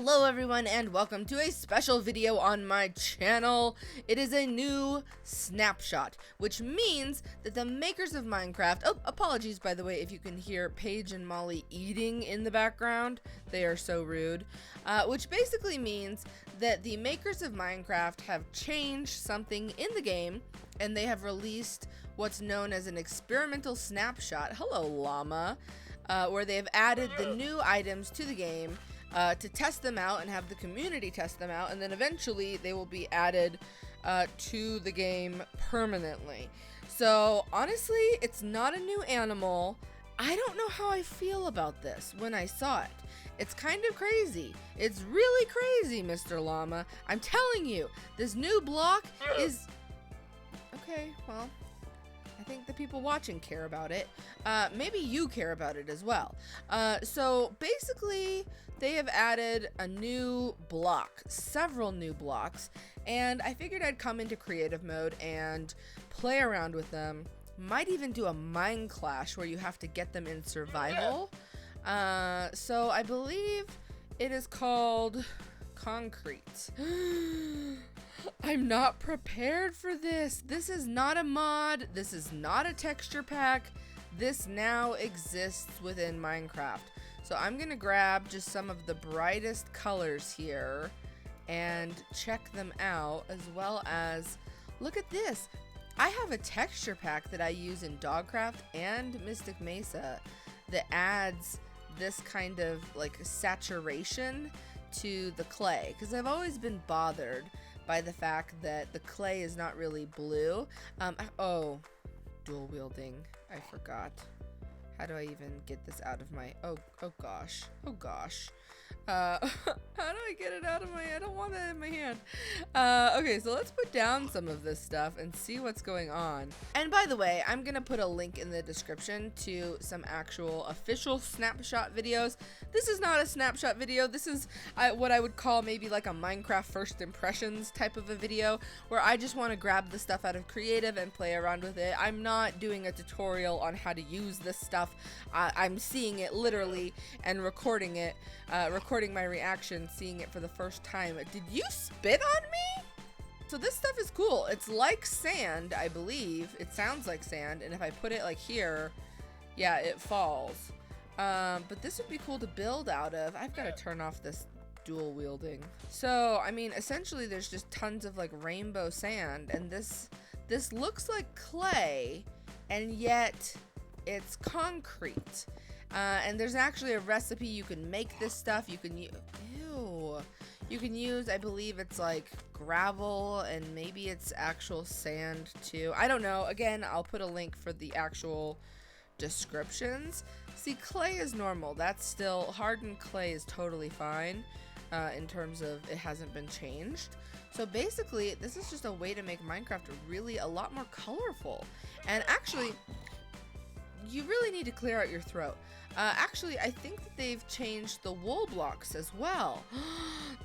Hello everyone and welcome to a special video on my channel. It is a new snapshot, which means that the makers of Minecraft, oh, apologies by the way if you can hear Paige and Molly eating in the background, they are so rude, which basically means that the makers of Minecraft have changed something in the game and they have released what's known as an experimental snapshot, hello llama, where they have added the new items to the game to test them out and have the community test them out, and then eventually they will be added to the game permanently. So honestly, it's not a new animal. I don't know how I feel about this when I saw it. It's kind of crazy. It's really crazy, Mr. Llama. I'm telling you, this new block is... Okay, well, I think the people watching care about it. Maybe you care about it as well. So basically, they have added a new block, several new blocks, and I figured I'd come into creative mode and play around with them. Might even do a mine clash where you have to get them in survival. So I believe it is called concrete. I'm not prepared for this. This is not a mod. This is not a texture pack. This now exists within Minecraft. So I'm gonna grab just some of the brightest colors here and check them out, as well as look at this. I have a texture pack that I use in Dogcraft and Mystic Mesa that adds this kind of like saturation to the clay, because I've always been bothered by the fact that the clay is not really blue. Oh, dual wielding. I forgot. How do I even get this out of my... Oh gosh. Oh gosh. How do I get it out of my... I don't want that in my hand. Okay, so let's put down some of this stuff and see what's going on. And by the way, I'm gonna put a link in the description to some actual official snapshot videos. This is not a snapshot video. This is what I would call maybe like a Minecraft first impressions type of a video, where I just want to grab the stuff out of creative and play around with it. I'm not doing a tutorial on how to use this stuff. I'm seeing it literally and recording it, recording my reaction, seeing it for the first time. Did you spit on me? So this stuff is cool. It's like sand, I believe. It sounds like sand, and if I put it like here, yeah, it falls. But this would be cool to build out of. I've got to turn off this dual wielding. So, I mean, essentially there's just tons of like rainbow sand, and this looks like clay, and yet it's concrete. And there's actually a recipe you can make this stuff. You can use, you can use, I believe it's like gravel, and maybe it's actual sand too. I don't know. Again, I'll put a link for the actual descriptions. See, clay is normal. That's still, hardened clay is totally fine in terms of it hasn't been changed. So basically, this is just a way to make Minecraft really a lot more colorful. And actually, you really need to clear out your throat. Actually, I think that they've changed the wool blocks as well.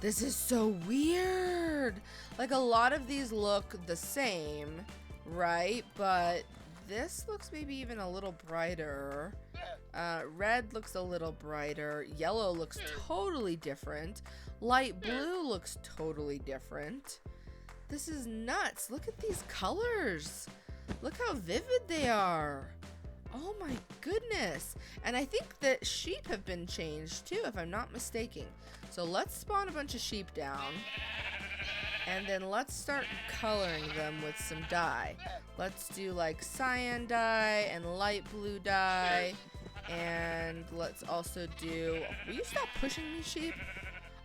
This is so weird. Like, a lot of these look the same, right? But this looks maybe even a little brighter. Red looks a little brighter. Yellow looks totally different. Light blue looks totally different. This is nuts. Look at these colors. Look how vivid they are. Oh my goodness. And I think that sheep have been changed too, if I'm not mistaken. So let's spawn a bunch of sheep down. And then let's start coloring them with some dye. Let's do like cyan dye and light blue dye. And let's also do... Will you stop pushing me, sheep?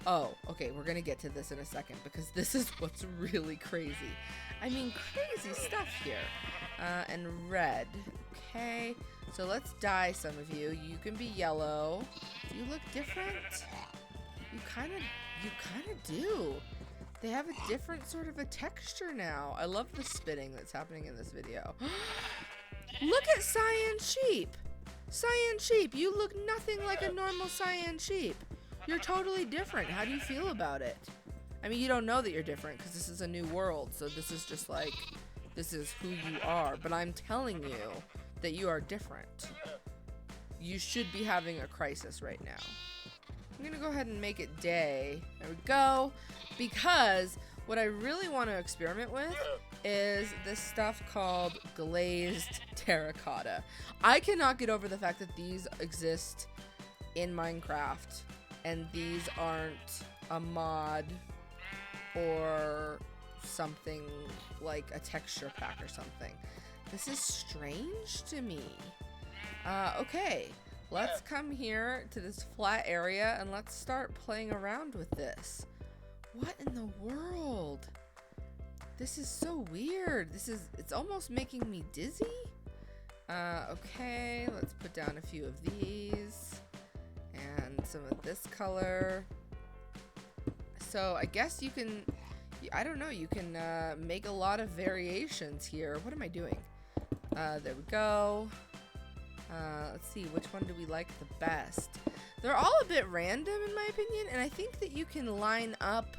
Oh, okay, we're gonna get to this in a second, because this is what's really crazy. I mean, crazy stuff here. And red. Okay, so let's dye some of you. You can be yellow. Do you look different? You kind of do. They have a different sort of a texture now. I love the spitting that's happening in this video. Look at cyan sheep. Cyan sheep, you look nothing like a normal cyan sheep. You're totally different. How do you feel about it? I mean, you don't know that you're different because this is a new world. So this is just like, this is who you are. But I'm telling you that you are different. You should be having a crisis right now. I'm gonna go ahead and make it day. There we go. Because what I really want to experiment with is this stuff called glazed terracotta. I cannot get over the fact that these exist in Minecraft and these aren't a mod or something like a texture pack or something. This is strange to me. Okay, let's come here to this flat area and let's start playing around with this. What in the world? This is so weird. It's almost making me dizzy. Okay, let's put down a few of these and some of this color. So I guess you can, I don't know, you can make a lot of variations here. What am I doing? There we go. Let's see, which one do we like the best? They're all a bit random in my opinion, and I think that you can line up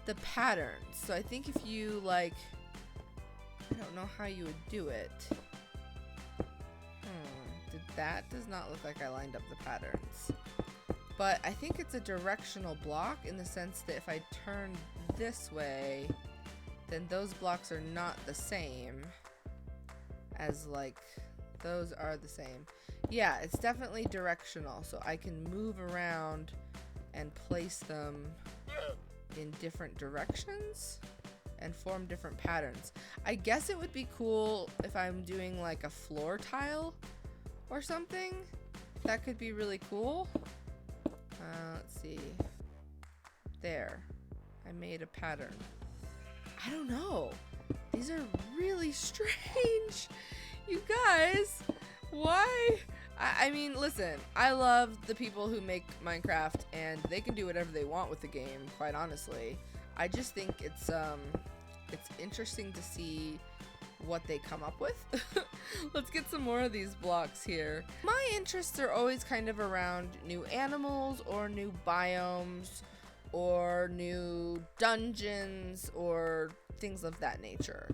the patterns. So I think if you like, I don't know how you would do it. That does not look like I lined up the patterns. But I think it's a directional block in the sense that if I turn this way, then those blocks are not the same as like, those are the same. Yeah, it's definitely directional, so I can move around and place them in different directions and form different patterns. I guess it would be cool if I'm doing like a floor tile or something. That could be really cool. Let's see. There. I made a pattern. I don't know. These are really strange. You guys, why? I mean, listen, I love the people who make Minecraft and they can do whatever they want with the game, quite honestly. I just think it's interesting to see what they come up with. Let's get some more of these blocks here. My interests are always kind of around new animals or new biomes or new dungeons or things of that nature.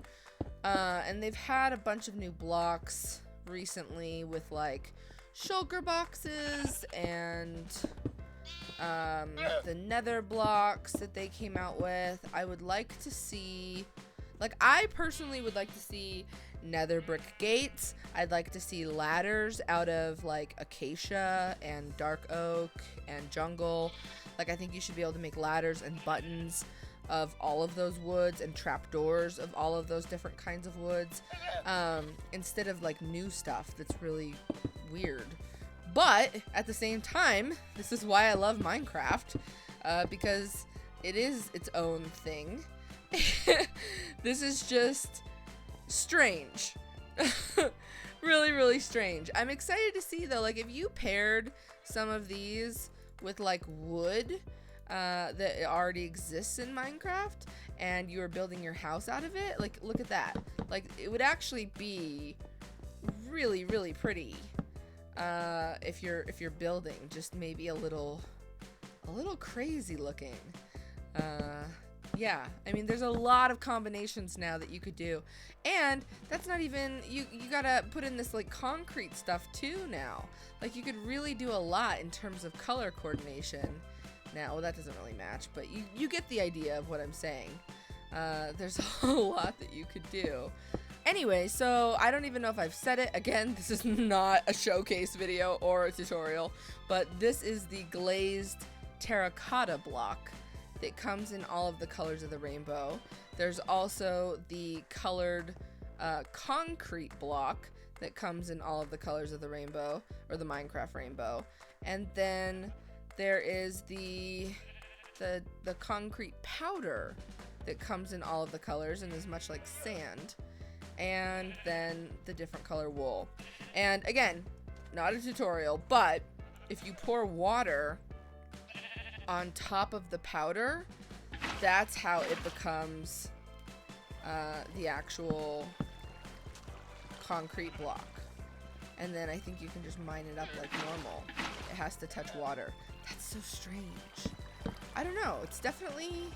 And they've had a bunch of new blocks recently with like shulker boxes and the Nether Blocks that they came out with. I would like to see, like, I personally would like to see nether brick gates. I'd like to see ladders out of like acacia and dark oak and jungle. Like, I think you should be able to make ladders and buttons of all of those woods and trapdoors of all of those different kinds of woods, instead of like new stuff that's really weird. But at the same time, this is why I love Minecraft, because it is its own thing. This is just strange. Really, really strange. I'm excited to see though, like if you paired some of these with like wood that already exists in Minecraft and you were building your house out of it, like look at that. Like it would actually be really, really pretty if you're building, just maybe a little crazy looking. Yeah, I mean, there's a lot of combinations now that you could do. And that's not even, you gotta put in this like concrete stuff too now. Like you could really do a lot in terms of color coordination now. Well, that doesn't really match, but you get the idea of what I'm saying. There's a lot that you could do. Anyway, so I don't even know if I've said it. Again, this is not a showcase video or a tutorial, but this is the glazed terracotta block that comes in all of the colors of the rainbow. There's also the colored concrete block that comes in all of the colors of the rainbow, or the Minecraft rainbow. And then there is the concrete powder that comes in all of the colors and is much like sand. And then the different color wool. And again, not a tutorial, but if you pour water on top of the powder, that's how it becomes the actual concrete block. And then I think you can just mine it up like normal. It has to touch water. That's so strange. I don't know. It's definitely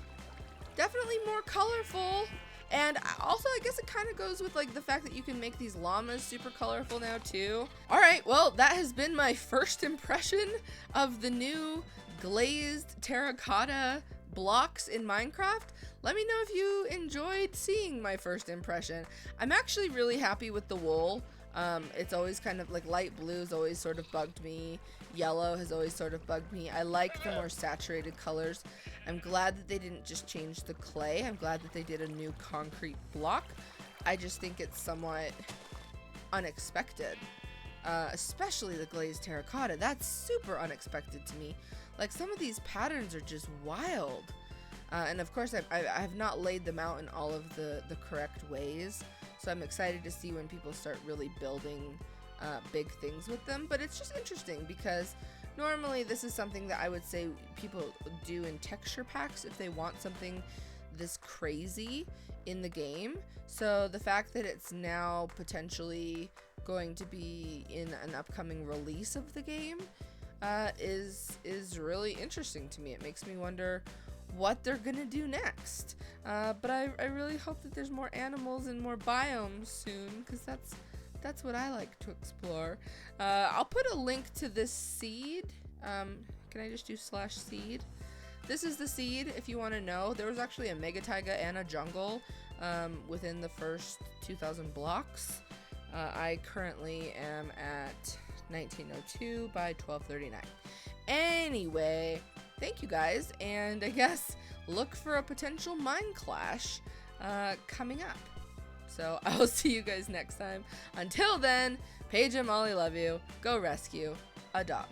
more colorful. And also, I guess it kind of goes with like the fact that you can make these llamas super colorful now too. All right, well, that has been my first impression of the new glazed terracotta blocks in Minecraft. Let me know if you enjoyed seeing my first impression. I'm actually really happy with the wool. It's always kind of like light blue has always sort of bugged me. Yellow has always sort of bugged me. I like the more saturated colors. I'm glad that they didn't just change the clay. I'm glad that they did a new concrete block. I just think it's somewhat unexpected. Especially the glazed terracotta. That's super unexpected to me. Like, some of these patterns are just wild. And of course, I have not laid them out in all of the correct ways. So I'm excited to see when people start really building big things with them. But it's just interesting because normally this is something that I would say people do in texture packs if they want something this crazy in the game. So the fact that it's now potentially going to be in an upcoming release of the game is really interesting to me. It makes me wonder what they're gonna do next. But I really hope that there's more animals and more biomes soon, because that's what I like to explore. I'll put a link to this seed. Can I just do /seed? This is the seed if you want to know. There was actually a mega taiga and a jungle within the first 2,000 blocks. I currently am at 1902 by 1239. Anyway, thank you guys, and I guess look for a potential mine clash coming up. So I will see you guys next time. Until then, Paige and Molly love you. Go rescue a dog.